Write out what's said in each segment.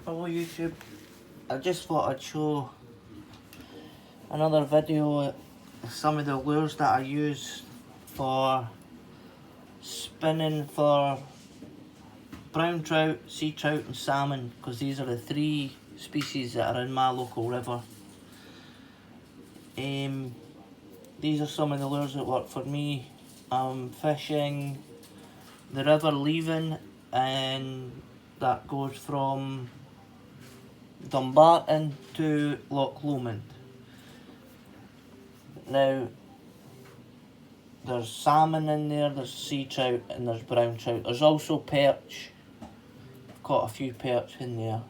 Hello YouTube, I just thought I'd show another video of some of the lures that I use for spinning for brown trout, sea trout and salmon, because these are the three species that are in my local river. These are some of the lures that work for me. I'm fishing the river Leven, and that goes from Dumbarton to Loch Lomond. Now, there's salmon in there, there's sea trout and there's brown trout. There's also perch. I've caught a few perch in there.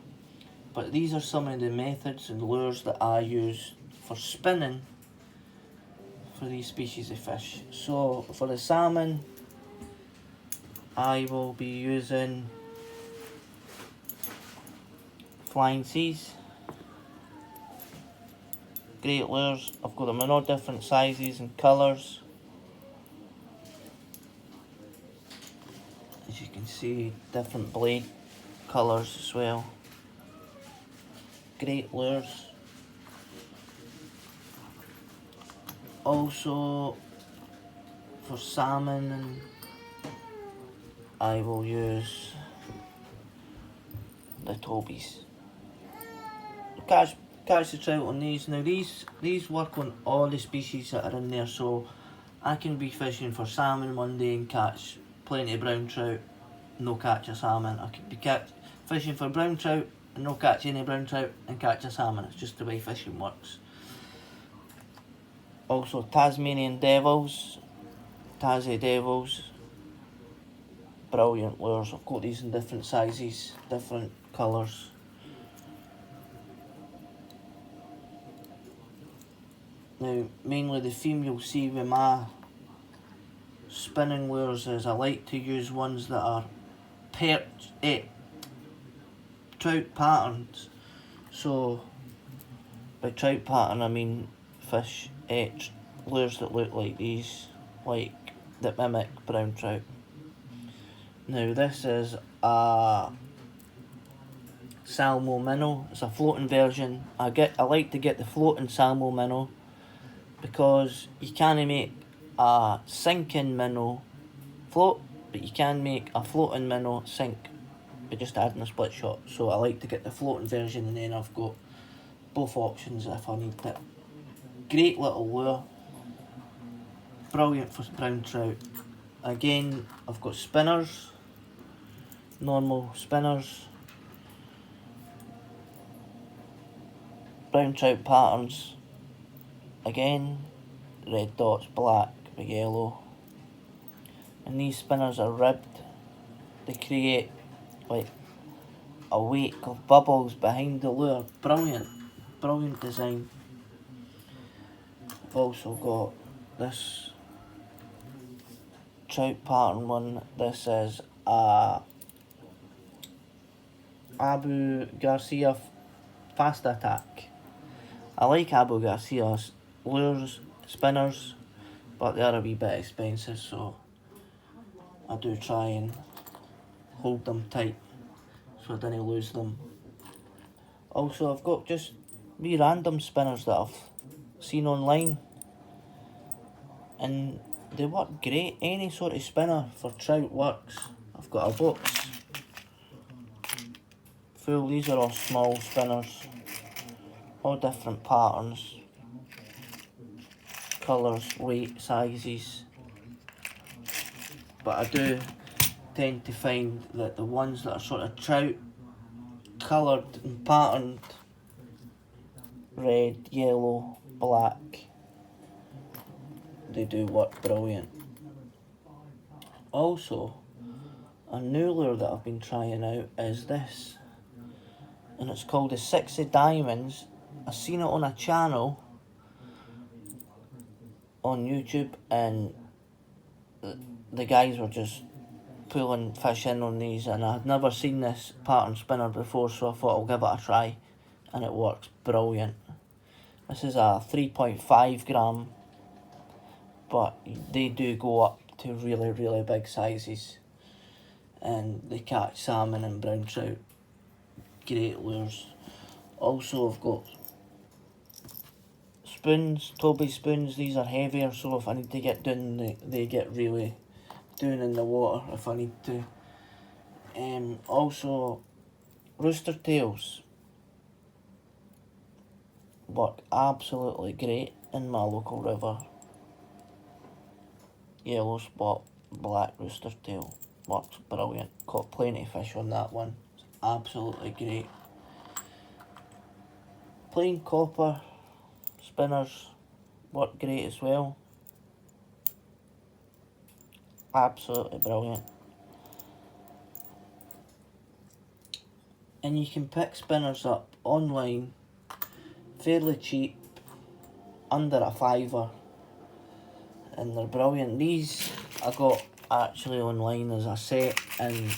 But these are some of the methods and lures that I use for spinning for these species of fish. So for the salmon, I will be using Flying Seas. Great lures. I've got them in all different sizes and colours. As you can see, different blade colours as well. Great lures. Also for salmon, I will use the Tobies. Catch the trout on these. Now these work on all the species that are in there, so I can be fishing for salmon one day and catch plenty of brown trout, no catch a salmon. I could be fishing for brown trout and no catch any brown trout and catch a salmon. It's just the way fishing works. Also Tasmanian Devils, Tassie Devils, brilliant lures. I've got these in different sizes, different colours. Now, mainly the theme you'll see with my spinning lures is I like to use ones that are trout patterns. So, by trout pattern I mean fish, lures that look like these, like that mimic brown trout. Now this is a salmon minnow. It's a floating version. I like to get the floating salmon minnow, because you can't make a sinking minnow float, but you can make a floating minnow sink by just adding a split shot. So I like to get the floating version, and then I've got both options if I need it. Great little lure, brilliant for brown trout. Again, I've got spinners, normal spinners, brown trout patterns. Again, red dots, black with yellow. And these spinners are ribbed. They create like a wake of bubbles behind the lure. Brilliant, brilliant design. I've also got this trout pattern one. This is a Abu Garcia Fast Attack. I like Abu Garcia's lures, spinners, but they are a wee bit expensive, so I do try and hold them tight so I don't lose them. Also, I've got just wee random spinners that I've seen online, and they work great. Any sort of spinner for trout works. I've got a box full. These are all small spinners, all different patterns, colours, weight, sizes. But I do tend to find that the ones that are sort of trout coloured and patterned, red, yellow, black, they do work brilliant. Also, a new lure that I've been trying out is this, and it's called the 60 Diamonds. I seen it on a channel on YouTube, and the guys were just pulling fish in on these, and I had never seen this pattern spinner before, so I thought I'll give it a try, and it works brilliant. This is a 3.5 gram, but they do go up to really, really big sizes, and they catch salmon and brown trout great lures. Also I've got spoons, Toby spoons. These are heavier, so if I need to get down, they get really down in the water if I need to. Also rooster tails work absolutely great in my local river. Yellow spot, black rooster tail works brilliant. Caught plenty of fish on that one. It's absolutely great. Plain copper spinners work great as well. Absolutely brilliant. And you can pick spinners up online fairly cheap, under a £5, and they're brilliant. These I got actually online as a set, and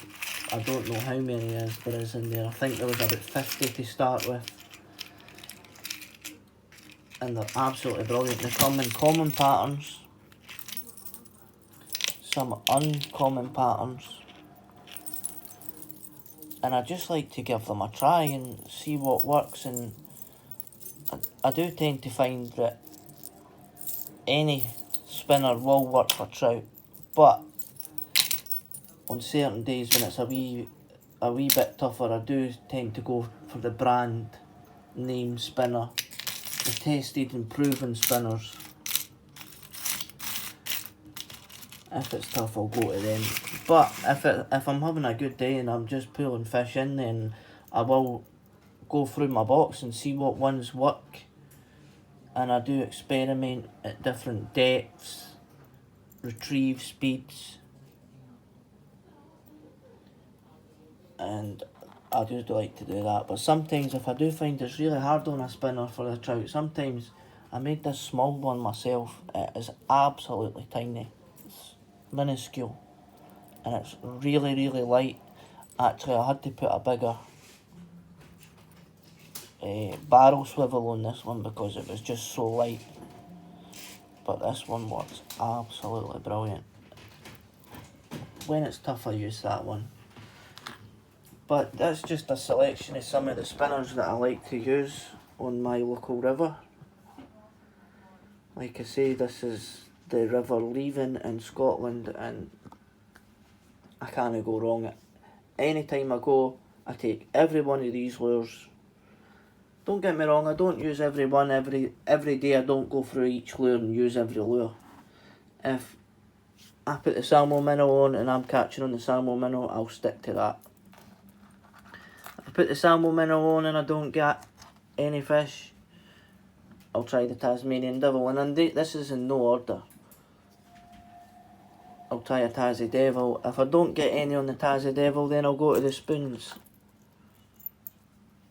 I don't know how many there is in there. I think there was about 50 to start with, and they're absolutely brilliant. They come in common patterns, some uncommon patterns, and I just like to give them a try and see what works. And I do tend to find that any spinner will work for trout, but on certain days when it's a wee bit tougher, I do tend to go for the brand name spinner, the tested and proven spinners. If it's tough, I'll go to them. But if I'm having a good day and I'm just pulling fish in, then I will go through my box and see what ones work. And I do experiment at different depths, retrieve speeds, and I do like to do that. But sometimes if I do find it's really hard on a spinner for a trout, sometimes I made this small one myself. It is absolutely tiny. It's minuscule. And it's really, really light. Actually, I had to put a bigger barrel swivel on this one because it was just so light. But this one works absolutely brilliant. When it's tough, I use that one. But that's just a selection of some of the spinners that I like to use on my local river. Like I say, this is the River Leven in Scotland, and I can't go wrong. Anytime I go, I take every one of these lures. Don't get me wrong, I don't use every one every day. I don't go through each lure and use every lure. If I put the salmon minnow on and I'm catching on the salmon minnow, I'll stick to that. If I put the salmon minnow on and I don't get any fish, I'll try the Tasmanian devil. And this is in no order. I'll try a Tassie devil. If I don't get any on the Tassie devil, then I'll go to the spoons,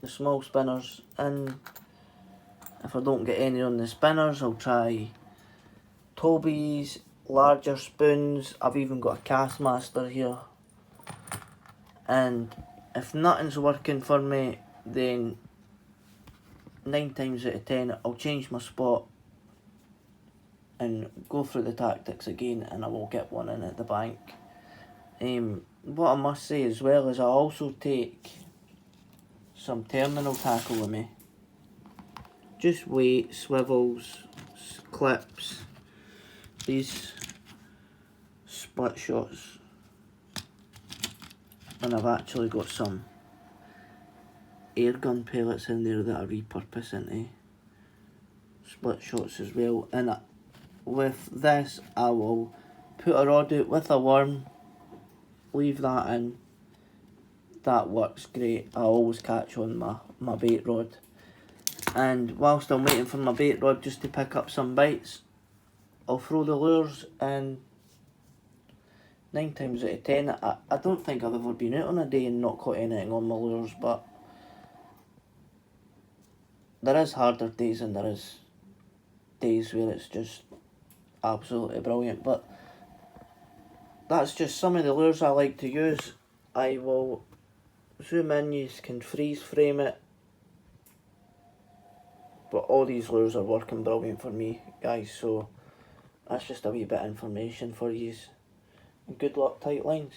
the small spinners. And if I don't get any on the spinners, I'll try Toby's, larger spoons. I've even got a Castmaster here. And if nothing's working for me, then 9 times out of 10 I'll change my spot and go through the tactics again, and I will get one in at the bank. What I must say as well is I also take some terminal tackle with me. Just weight, swivels, clips, these split shots, and I've actually got some air gun pellets in there that I repurpose into split shots as well. And with this, I will put a rod out with a worm, leave that in. That works great. I always catch on my bait rod. And whilst I'm waiting for my bait rod just to pick up some bites, I'll throw the lures, and 9 times out of 10, I don't think I've ever been out on a day and not caught anything on my lures, but there is harder days and there is days where it's just absolutely brilliant. But that's just some of the lures I like to use. I will zoom in, you can freeze frame it, but all these lures are working brilliant for me, guys, so that's just a wee bit of information for you. And good luck, tight lines.